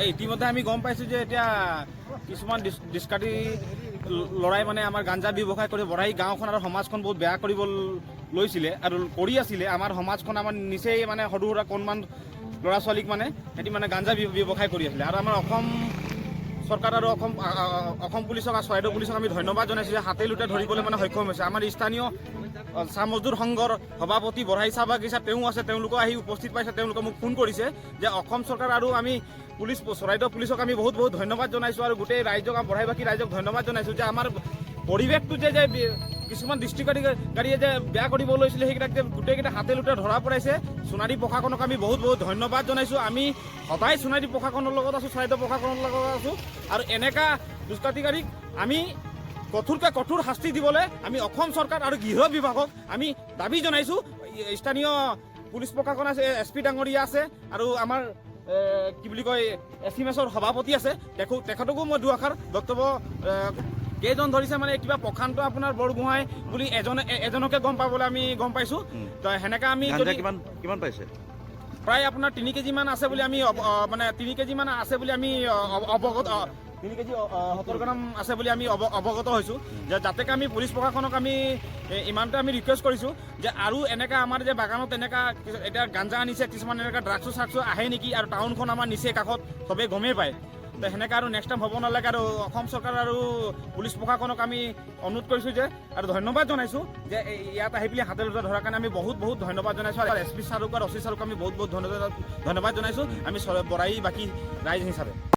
ইতিমধ্যে আমি গম পাইছোঁ যে এতিয়া কিছুমান ডিস্কাটি ল'ৰাই মানে আমাৰ গাঞ্জা ব্যৱসায় কৰি বঢ়াই গাঁওখন আৰু সমাজখন বহুত বেয়া কৰিব লৈছিলে আৰু কৰি আছিলে। আমাৰ সমাজখন আমাৰ নিচেই মানে সৰু সুৰা কণমান ল'ৰা ছোৱালীক মানে সিহঁতি মানে গাঞ্জা ব্যৱসায় কৰি আছিলে। আৰু আমাৰ অসম চৰকাৰ আৰু অসম পুলিচক আৰু চৰাইদেউ পুলিচক আমি ধন্যবাদ জনাইছোঁ যে হাতে লোটে ধৰিবলৈ মানে সক্ষম হৈছে। আমাৰ স্থানীয় চাহ মজদুৰ সংঘৰ সভাপতি বঢ়াই চাহ বাগিচা তেওঁ আছে, তেওঁলোকো আহি উপস্থিত পাইছে। তেওঁলোকে মোক ফোন কৰিছে যে অসম চৰকাৰ আৰু আমি পুলিচ চৰাইদেউ পুলিচক আমি বহুত বহুত ধন্যবাদ জনাইছোঁ আৰু গোটেই ৰাইজক বঢ়াইবাসী ৰাইজক ধন্যবাদ জনাইছোঁ যে আমাৰ পৰিৱেশটো যে কিছুমান দৃষ্টিকাৰীয়ে যে বেয়া কৰিব লৈছিলে সেইকেইটাক যে গোটেইকেইটা হাতে লোটে ধৰা পৰাইছে। সোণাৰী প্ৰশাসনক আমি বহুত বহুত ধন্যবাদ জনাইছোঁ। আমি সদায় সোণাৰী প্ৰশাসনৰ লগত আছোঁ, চৰাইদেউ প্ৰশাসনৰ লগত আছোঁ আৰু এনেকা দুষ্কৃতিকাৰীক আমি কঠোৰকৈ কঠোৰ শাস্তি দিবলৈ আমি অসম চৰকাৰ আৰু গৃহ বিভাগক আমি দাবী জনাইছোঁ। স্থানীয় পুলিচ প্ৰশাসন আছে, SP ডাঙৰীয়া আছে আৰু আমাৰ কি বুলি কয় SMSৰ সভাপতি আছে, তেখেতকো মই দুআষাৰ বক্তব্য কেইজন ধৰিছে মানে কিবা প্ৰশান্ত আপোনাৰ বৰগোহাঁই বুলি এজনকে গম পাবলৈ আমি গম পাইছোঁ। তো সেনেকৈ আমি কিমান পাইছে প্ৰায় আপোনাৰ 3 কেজিমান আছে বুলি আমি মানে 3 কেজিমান আছে বুলি আমি অৱগত 3 কেজি 70 গ্ৰাম আছে বুলি আমি অৱগত হৈছোঁ। যে যাতে আমি পুলিচ প্ৰশাসনক আমি ইমানতে আমি ৰিকুৱেষ্ট কৰিছোঁ যে আৰু এনেকা আমাৰ যে বাগানত এনেকা এতিয়া গাঞ্জা আনিছে, কিছুমান এনেকা ড্ৰাগছো আহে নেকি, আৰু টাউনখন আমাৰ নিচে কাষত চবেই গমেই পায়। তো সেনেকৈ আৰু নেক্সট টাইম হ'ব নালাগে। আৰু অসম চৰকাৰ আৰু পুলিচ প্ৰশাসনক আমি অনুৰোধ কৰিছোঁ যে আৰু ধন্যবাদ জনাইছোঁ যে ইয়াত আহি পেলাই হাতে লোটে ধৰাৰ কাৰণে আমি বহুত বহুত ধন্যবাদ জনাইছোঁ। আৰু SP ছাৰক আৰু OC ছাৰক আমি বহুত বহুত ধন্যবাদ জনাইছোঁ আমি বঢ়াই বাকী ৰাইজ হিচাপে।